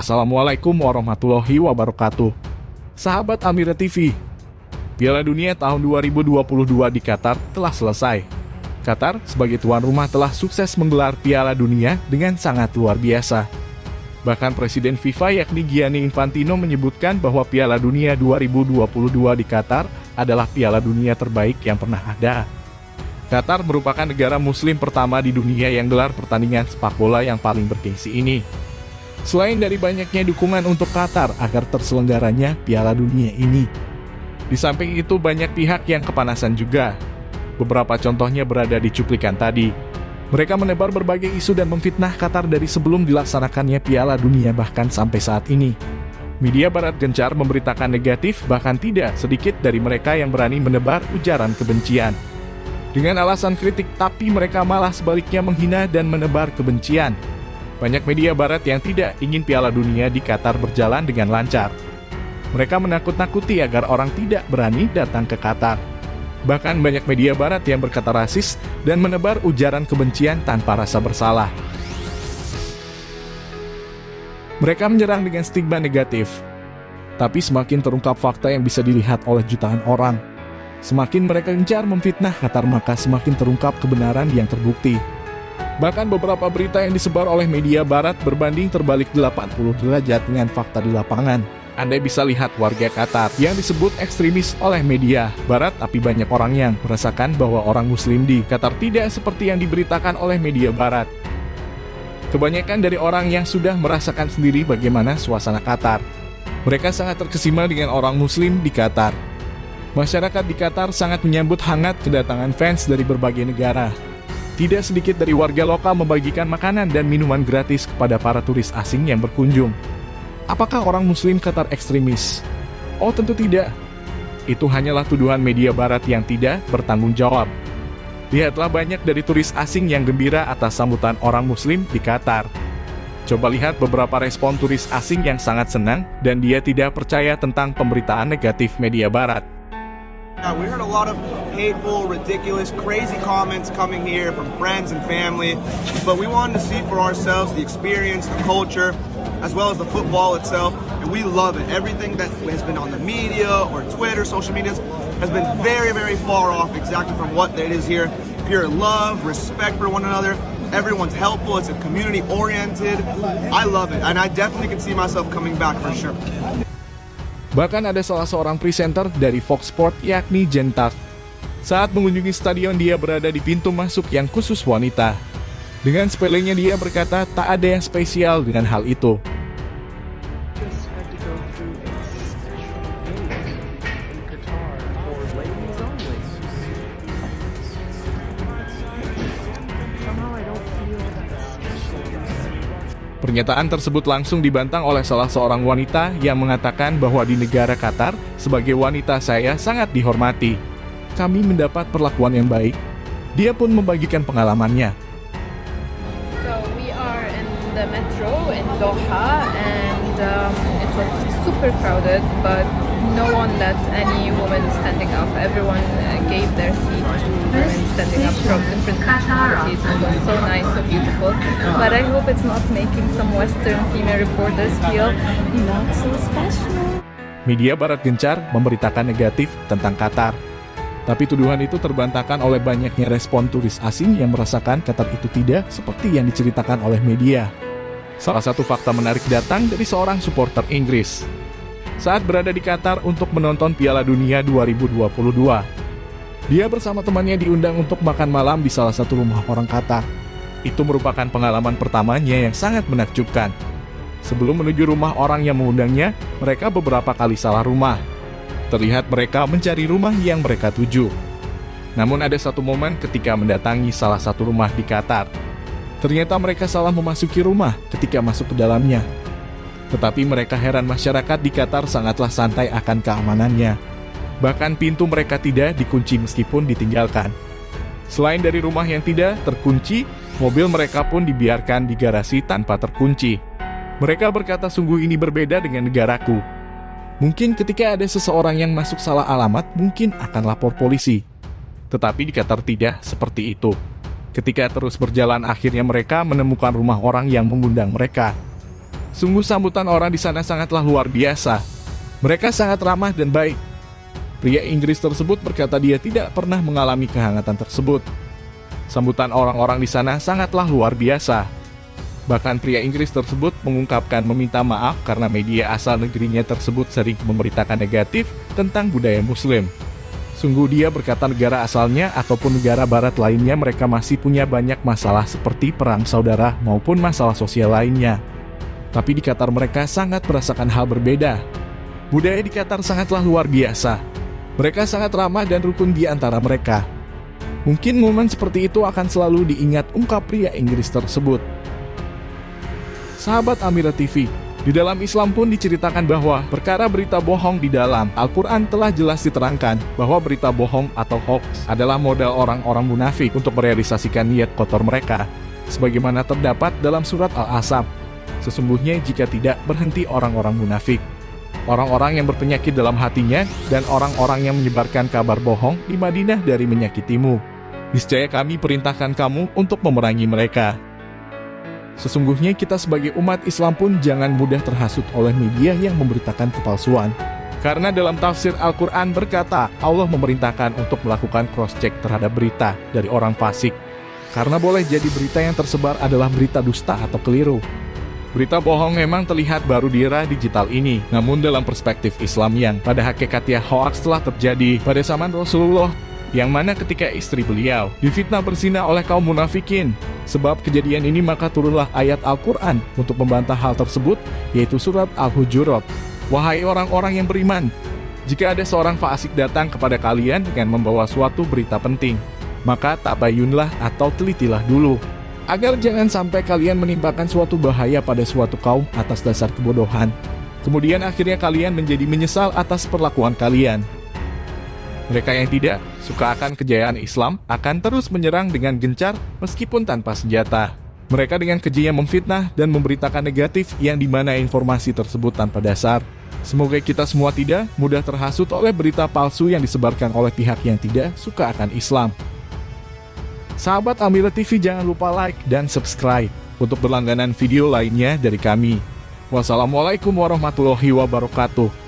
Assalamualaikum warahmatullahi wabarakatuh. Sahabat Amira TV, Piala Dunia tahun 2022 di Qatar telah selesai. Qatar sebagai tuan rumah telah sukses menggelar Piala Dunia dengan sangat luar biasa. Bahkan Presiden FIFA yakni Gianni Infantino menyebutkan bahwa Piala Dunia 2022 di Qatar adalah Piala Dunia terbaik yang pernah ada. Qatar merupakan negara muslim pertama di dunia yang gelar pertandingan sepak bola yang paling bergengsi ini. Selain dari banyaknya dukungan untuk Qatar agar terselenggaranya Piala Dunia ini, di samping itu banyak pihak yang kepanasan juga. Beberapa contohnya berada di cuplikan tadi. Mereka menebar berbagai isu dan memfitnah Qatar dari sebelum dilaksanakannya Piala Dunia bahkan sampai saat ini. Media barat gencar memberitakan negatif, bahkan tidak sedikit dari mereka yang berani menebar ujaran kebencian. Dengan alasan kritik, tapi mereka malah sebaliknya menghina dan menebar kebencian. Banyak media barat yang tidak ingin Piala Dunia di Qatar berjalan dengan lancar. Mereka menakut-nakuti agar orang tidak berani datang ke Qatar. Bahkan banyak media barat yang berkata rasis dan menebar ujaran kebencian tanpa rasa bersalah. Mereka menyerang dengan stigma negatif. Tapi semakin terungkap fakta yang bisa dilihat oleh jutaan orang. Semakin mereka gencar memfitnah Qatar, maka semakin terungkap kebenaran yang terbukti. Bahkan beberapa berita yang disebar oleh media barat berbanding terbalik 80 derajat dengan fakta di lapangan. Anda bisa lihat warga Qatar yang disebut ekstremis oleh media barat, tapi banyak orang yang merasakan bahwa orang muslim di Qatar tidak seperti yang diberitakan oleh media barat. Kebanyakan dari orang yang sudah merasakan sendiri bagaimana suasana Qatar. Mereka sangat terkesima dengan orang muslim di Qatar. Masyarakat di Qatar sangat menyambut hangat kedatangan fans dari berbagai negara. Tidak sedikit dari warga lokal membagikan makanan dan minuman gratis kepada para turis asing yang berkunjung. Apakah orang muslim Qatar ekstremis? Oh, tentu tidak. Itu hanyalah tuduhan media barat yang tidak bertanggung jawab. Lihatlah banyak dari turis asing yang gembira atas sambutan orang muslim di Qatar. Coba lihat beberapa respon turis asing yang sangat senang dan dia tidak percaya tentang pemberitaan negatif media barat. We heard a lot of hateful, ridiculous, crazy comments coming here from friends and family, but we wanted to see for ourselves the experience, the culture, as well as the football itself, and we love it. Everything that has been on the media or Twitter, social medias, has been very, very far off exactly from what it is here. Pure love, respect for one another. Everyone's helpful. It's a community-oriented. I love it, and I definitely can see myself coming back for sure. Bahkan ada salah seorang presenter dari Fox Sport yakni Jen Taft. Saat mengunjungi stadion, dia berada di pintu masuk yang khusus wanita. Dengan sepelenya dia berkata tak ada yang spesial dengan hal itu. Pernyataan tersebut langsung dibantah oleh salah seorang wanita yang mengatakan bahwa di negara Qatar, sebagai wanita saya sangat dihormati. Kami mendapat perlakuan yang baik. Dia pun membagikan pengalamannya. So we are in the metro in Doha and it was super crowded, but no one let any woman standing up. Everyone gave their seat to women standing up from different nationalities. It was so nice, so beautiful. But I hope it's not making some Western female reporters feel not so special. Media barat gencar memberitakan negatif tentang Qatar. Tapi tuduhan itu terbantahkan oleh banyaknya respon turis asing yang merasakan Qatar itu tidak seperti yang diceritakan oleh media. Salah satu fakta menarik datang dari seorang supporter Inggris. Saat berada di Qatar untuk menonton Piala Dunia 2022. Dia bersama temannya diundang untuk makan malam di salah satu rumah orang Qatar. Itu merupakan pengalaman pertamanya yang sangat menakjubkan. Sebelum menuju rumah orang yang mengundangnya, mereka beberapa kali salah rumah. Terlihat mereka mencari rumah yang mereka tuju. Namun ada satu momen ketika mendatangi salah satu rumah di Qatar. Ternyata mereka salah memasuki rumah ketika masuk ke dalamnya. Tetapi mereka heran masyarakat di Qatar sangatlah santai akan keamanannya. Bahkan pintu mereka tidak dikunci meskipun ditinggalkan. Selain dari rumah yang tidak terkunci, mobil mereka pun dibiarkan di garasi tanpa terkunci. Mereka berkata sungguh ini berbeda dengan negaraku. Mungkin ketika ada seseorang yang masuk salah alamat, mungkin akan lapor polisi. Tetapi di Qatar tidak seperti itu. Ketika terus berjalan, akhirnya mereka menemukan rumah orang yang mengundang mereka. Sungguh sambutan orang di sana sangatlah luar biasa. Mereka sangat ramah dan baik. Pria Inggris tersebut berkata dia tidak pernah mengalami kehangatan tersebut. Sambutan orang-orang di sana sangatlah luar biasa. Bahkan pria Inggris tersebut mengungkapkan meminta maaf karena media asal negerinya tersebut sering memberitakan negatif tentang budaya Muslim. Sungguh dia berkata negara asalnya ataupun negara barat lainnya mereka masih punya banyak masalah seperti perang saudara maupun masalah sosial lainnya. Tapi di Qatar mereka sangat merasakan hal berbeda. Budaya di Qatar sangatlah luar biasa. Mereka sangat ramah dan rukun di antara mereka. Mungkin momen seperti itu akan selalu diingat, ungkap pria Inggris tersebut. Sahabat Amira TV, di dalam Islam pun diceritakan bahwa perkara berita bohong di dalam Al-Quran telah jelas diterangkan bahwa berita bohong atau hoax adalah modal orang-orang munafik untuk merealisasikan niat kotor mereka. Sebagaimana terdapat dalam surat Al-Ahzab, sesungguhnya jika tidak berhenti orang-orang munafik, orang-orang yang berpenyakit dalam hatinya, dan orang-orang yang menyebarkan kabar bohong di Madinah dari menyakitimu, niscaya kami perintahkan kamu untuk memerangi mereka. Sesungguhnya kita sebagai umat Islam pun jangan mudah terhasut oleh media yang memberitakan kepalsuan. Karena dalam tafsir Al-Quran berkata, Allah memerintahkan untuk melakukan cross-check terhadap berita dari orang fasik. Karena boleh jadi berita yang tersebar adalah berita dusta atau keliru. Berita bohong memang terlihat baru di era digital ini, namun dalam perspektif Islam yang pada hakikatnya hoaks telah terjadi pada zaman Rasulullah, yang mana ketika istri beliau difitnah berzina oleh kaum munafikin. Sebab kejadian ini maka turunlah ayat Al-Quran untuk membantah hal tersebut, yaitu surat Al-Hujurat. Wahai orang-orang yang beriman, jika ada seorang fasik datang kepada kalian dengan membawa suatu berita penting, maka tabayunlah atau telitilah dulu, agar jangan sampai kalian menimpakan suatu bahaya pada suatu kaum atas dasar kebodohan. Kemudian akhirnya kalian menjadi menyesal atas perlakuan kalian. Mereka yang tidak suka akan kejayaan Islam akan terus menyerang dengan gencar meskipun tanpa senjata. Mereka dengan kejinya memfitnah dan memberitakan negatif yang dimana informasi tersebut tanpa dasar. Semoga kita semua tidak mudah terhasut oleh berita palsu yang disebarkan oleh pihak yang tidak suka akan Islam. Sahabat Amira TV, jangan lupa like dan subscribe untuk berlangganan video lainnya dari kami. Wassalamualaikum warahmatullahi wabarakatuh.